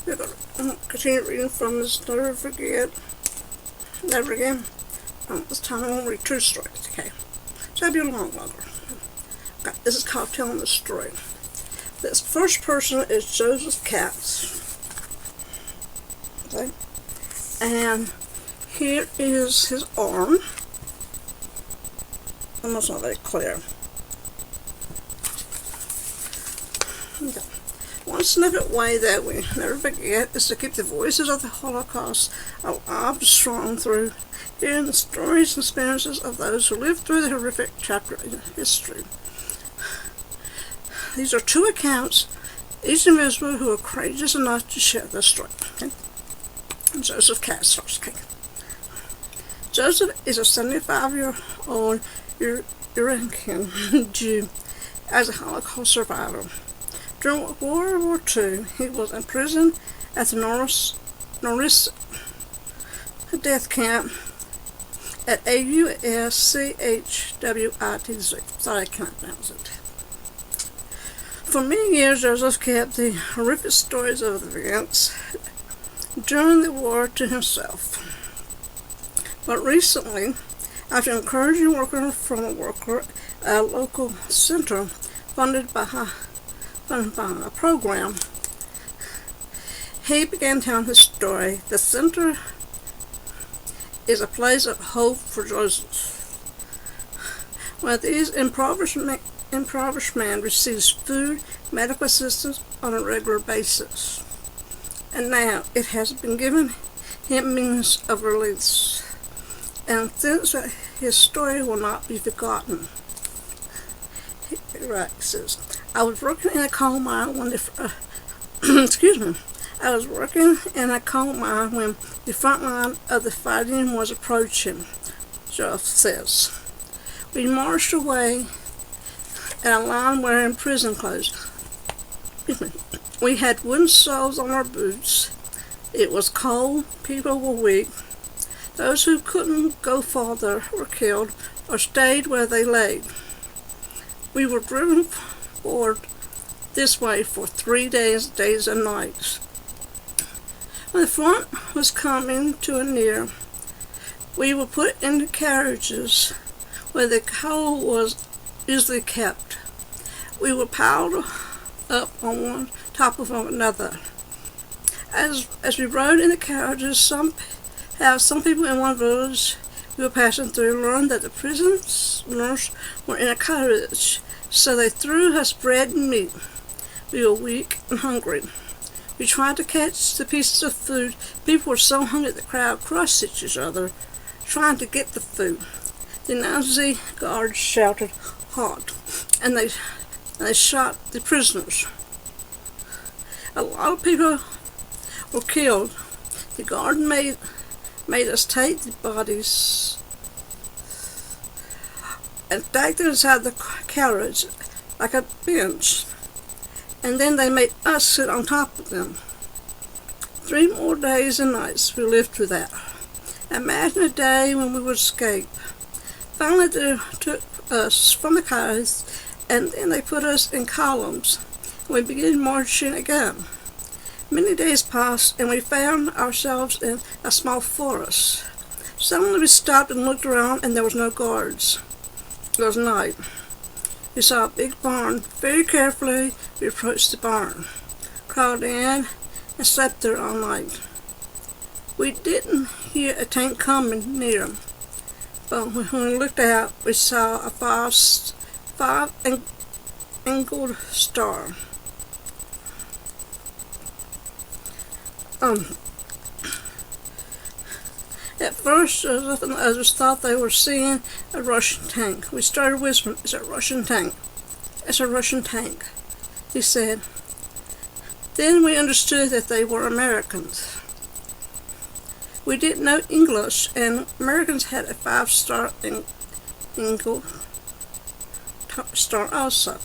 We're going to continue reading from this Never Forget, Never Again. This time I'm going to read two stories, okay? So that'll be a long longer. This is called Telling the Story. This first person is Joseph Katz. Okay? And here is his arm. Almost not very clear. Okay. One significant way that we never forget is to keep the voices of the Holocaust alive and strong through hearing the stories and experiences of those who lived through the horrific chapter in history. These are two accounts, each individual who are courageous enough to share their story. Okay? Joseph Katz first. Okay? Joseph is a 75-year-old Iranian Jew as a Holocaust survivor. During World War II, he was imprisoned at the Norris death camp at AUSCHWITZ. Sorry, I can't pronounce it. For many years, Joseph kept the horrific stories of the events during the war to himself. But recently, after encouraging workers from a local center funded by a program, he began telling his story. The center is a place of hope for Joseph, where these impoverished man receives food, medical assistance on a regular basis. And now it has been given him means of release, and since his story will not be forgotten. He says, I was working in a coal mine when I was working in a coal mine when the front line of the fighting was approaching, Joseph says. We marched away in a line wearing prison clothes. We had wooden soles on our boots. It was cold. People were weak. Those who couldn't go farther were killed or stayed where they lay. We were driven forward this way for 3 days and nights. When the front was coming to a near, we were put into carriages where the coal was usually kept. We were piled up on one top of another. As we rode in the carriages, some people in one village we were passing through learned that the prisoners were in a cottage, so they threw us bread and meat. We were weak and hungry. We tried to catch the pieces of food. People were so hungry the crowd crushed each other, trying to get the food. The Nazi guards shouted, "Halt!" and they shot the prisoners. A lot of people were killed. The guard made us take the bodies and stacked them inside the carriage like a bench, and then they made us sit on top of them. 3 more days and nights we lived through that. Imagine a day when we would escape. Finally they took us from the carriage, and then they put us in columns, and we began marching again. Many days passed, and we found ourselves in a small forest. Suddenly we stopped and looked around, and there was no guards. It was night. We saw a big barn. Very carefully we approached the barn, crawled in, and slept there all night. We didn't hear a tank coming near, but when we looked out, we saw a five-angled star. At first, Joseph and the others thought they were seeing a Russian tank. We started whispering, "It's a Russian tank. It's a Russian tank," he said. Then we understood that they were Americans. We didn't know English, and Americans had a 5-star angled star also.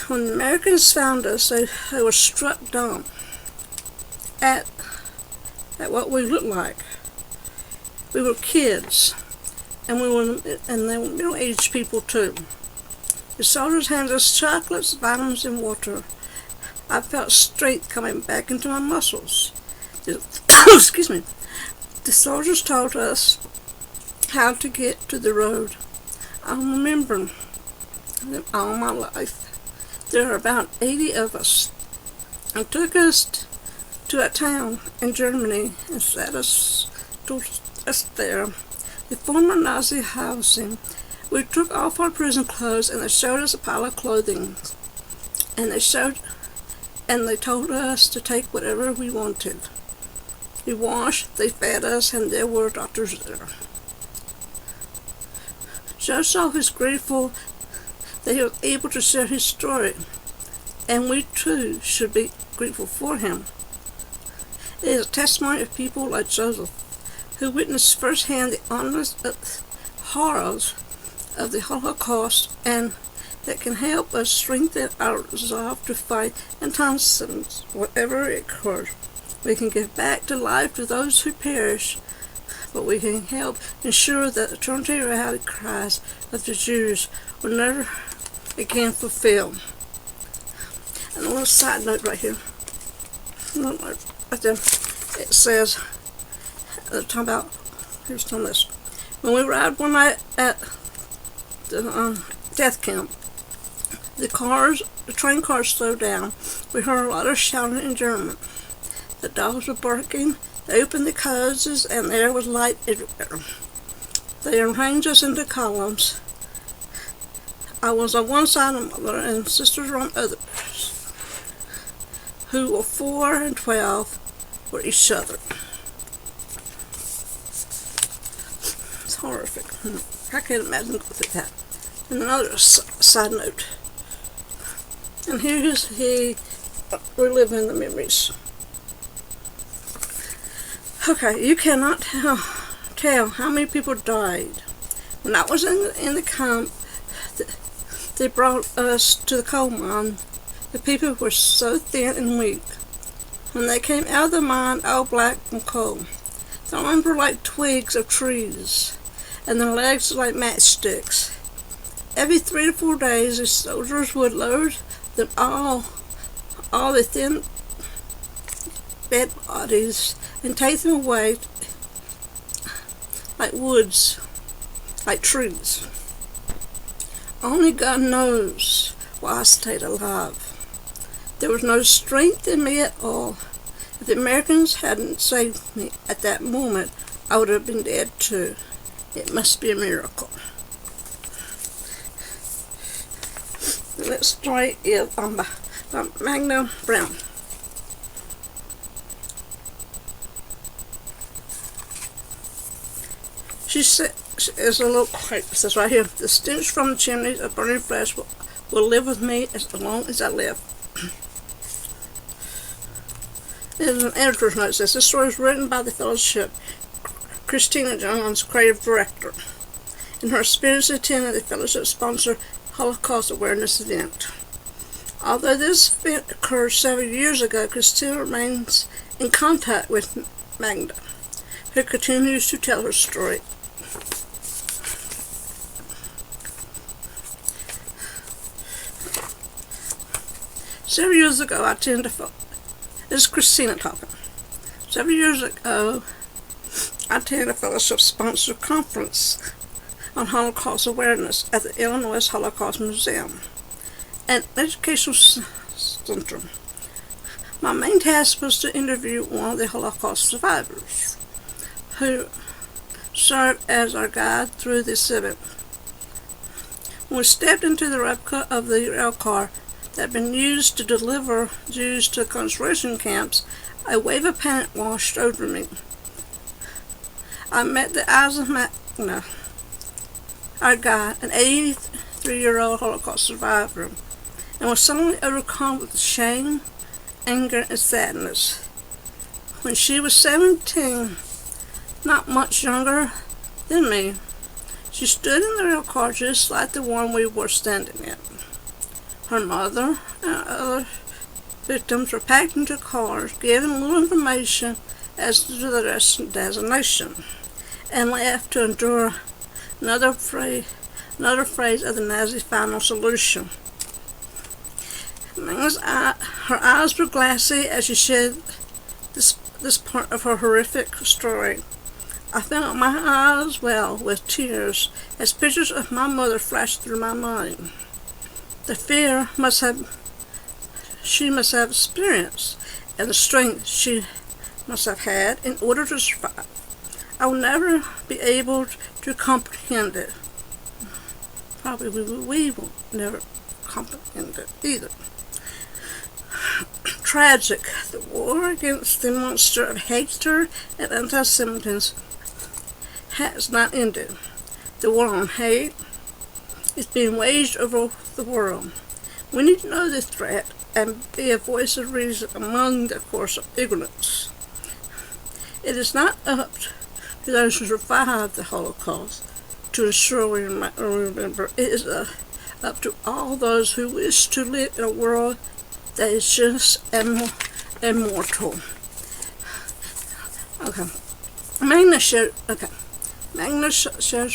When the Americans found us, they were struck dumb at what we looked like. We were kids, and they were middle-aged people too. The soldiers handed us chocolates, vitamins, and water. I felt strength coming back into my muscles. Excuse me. The soldiers taught us how to get to the road. I remember them all my life. There are about 80 of us. It took us to a town in Germany and set us there. The former Nazi housing. We took off our prison clothes and they showed us a pile of clothing. And they told us to take whatever we wanted. We washed, they fed us, and there were doctors there. Joseph is grateful that he was able to share his story, and we too should be grateful for him. It is a testimony of people like Joseph, who witnessed firsthand the honest horrors of the Holocaust, and that can help us strengthen our resolve to fight in times whatever it occurs. We can give back to life to those who perish, but we can help ensure that the eternity reality cries of the Jews will never again fulfilled. And a little side note right here. Right there. It says, talking about, here's some of this. When we arrived one night at the death camp, the train cars slowed down. We heard a lot of shouting in German. The dogs were barking. They opened the closes and there was light everywhere. They arranged us into columns. I was on one side and mother and sisters were on others, who were 4 and 12 were each other. It's horrific. I can't imagine going through that. And another side note. And here's he reliving the memories. Okay, you cannot tell how many people died. When I was in the camp, they brought us to the coal mine. The people were so thin and weak. When they came out of the mine, all black from coal. Their arms were like twigs of trees, and their legs were like matchsticks. Every 3 to 4 days, the soldiers would load them all the thin dead bodies and take them away like woods, like trees. Only God knows why I stayed alive. There was no strength in me at all. If the Americans hadn't saved me at that moment, I would have been dead too. It must be a miracle. The next story is by Magna Brown. She said, there's a little quote, it says right here, the stench from the chimneys of burning flesh will live with me as long as I live. There's an editor's note that says, this story is written by the fellowship, Christina Johns, creative director, in her experience attending the fellowship-sponsored Holocaust awareness event. Although this event occurred several years ago, Christina remains in contact with Magda, who continues to tell her story. Several years ago, I attended this is Christina talking. Several years ago, I attended a fellowship-sponsored conference on Holocaust awareness at the Illinois Holocaust Museum, an educational center. My main task was to interview one of the Holocaust survivors, who served as our guide through the exhibit. When we stepped into the replica of the rail car that had been used to deliver Jews to concentration camps, a wave of panic washed over me. I met the eyes of Magna, our guide, an 83-year-old Holocaust survivor, and was suddenly overcome with shame, anger, and sadness. When she was 17, not much younger than me, she stood in the rail car just like the one we were standing in. Her mother and other victims were packed into cars, given little information as to their destination, and left to endure another phase of the Nazi final solution. Her eyes were glassy as she shared this part of her horrific story. I felt my eyes well with tears as pictures of my mother flashed through my mind. The fear she must have experienced, and the strength she must have had in order to survive. I will never be able to comprehend it. Probably we will never comprehend it either. Tragic. The war against the monster of hatred and anti-Semitism has not ended. The war on hate is being waged over the world. We need to know this threat and be a voice of reason among the course of ignorance. It is not up to those who survived the Holocaust to ensure we remember. It is up to all those who wish to live in a world that is just and immortal. Okay. Magna shares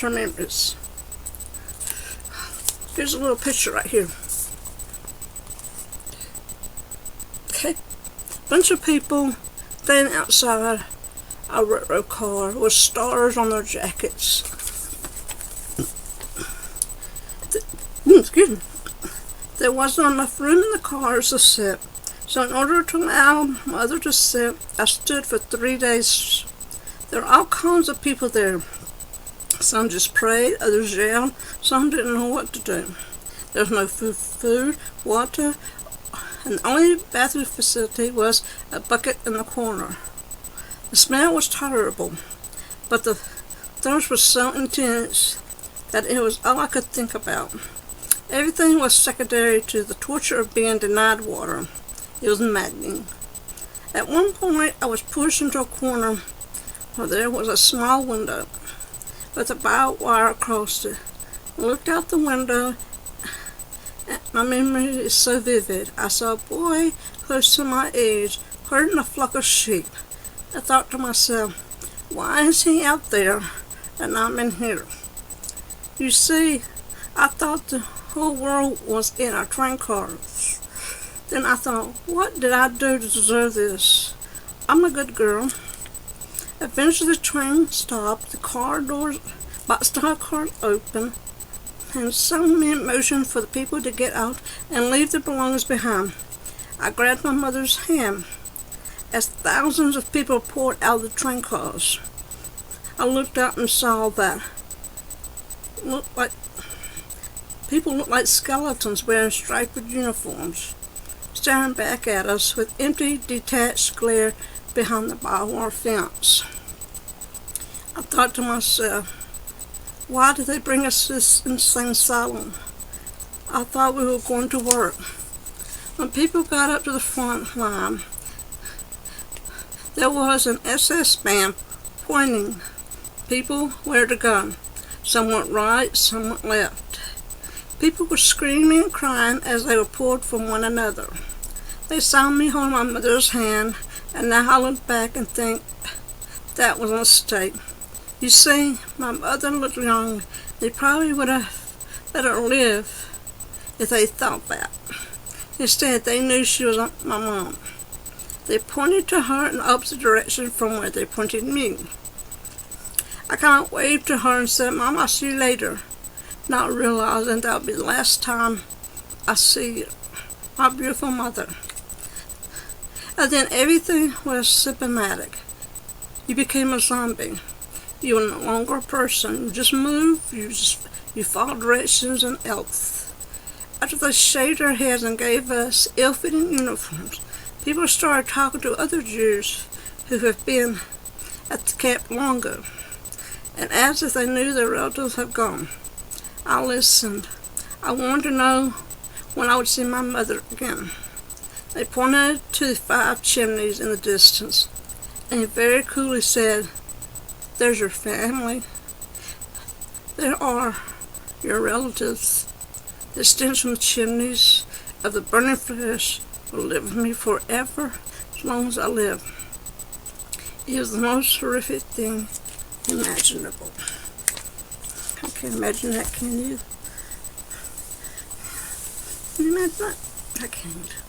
remembrance. Here's a little picture right here. Okay. Bunch of people standing outside a railroad car with stars on their jackets. Excuse me. There wasn't enough room in the cars to sit, so in order to allow Mother to sit, I stood for 3 days. There were all kinds of people there. Some just prayed, others yelled, some didn't know what to do. There was no food, water, and the only bathroom facility was a bucket in the corner. The smell was tolerable, but the thirst was so intense that it was all I could think about. Everything was secondary to the torture of being denied water. It was maddening. At one point, I was pushed into a corner where there was a small window with a barbed wire across it. I looked out the window, and my memory is so vivid. I saw a boy close to my age herding a flock of sheep. I thought to myself, why is he out there and I'm in here? You see, I thought the whole world was in a train car. Then I thought, what did I do to deserve this? I'm a good girl. Eventually the train stopped, the boxcar cars opened, and some men motioned for the people to get out and leave their belongings behind. I grabbed my mother's hand as thousands of people poured out of the train cars. I looked out and saw that people looked like skeletons wearing striped uniforms, staring back at us with empty, detached glare behind the barbed wire fence. I thought to myself, why did they bring us this insane asylum? I thought we were going to work. When people got up to the front line, there was an SS band pointing people where to go. Some went right, some went left. People were screaming and crying as they were pulled from one another. They saw me hold my mother's hand, and now I look back and think that was a mistake. You see, my mother looked young. They probably would have let her live if they thought that. Instead, they knew she was my mom. They pointed to her in the opposite direction from where they pointed me. I kind of waved to her and said, Mom, I'll see you later, not realizing that would be the last time I see you, my beautiful mother. And then everything was symptomatic. You became a zombie. You were no longer a person. You just moved, you followed directions and oaths. After they shaved their heads and gave us ill-fitting uniforms, people started talking to other Jews who have been at the camp longer, and as if they knew their relatives had gone. I listened. I wanted to know when I would see my mother again. They pointed to the 5 chimneys in the distance, and he very coolly said, there's your family. There are your relatives. The stench from the chimneys of the burning flesh will live with me forever, as long as I live. It was the most horrific thing imaginable. I can't imagine that, can you? Can you imagine that? I can't.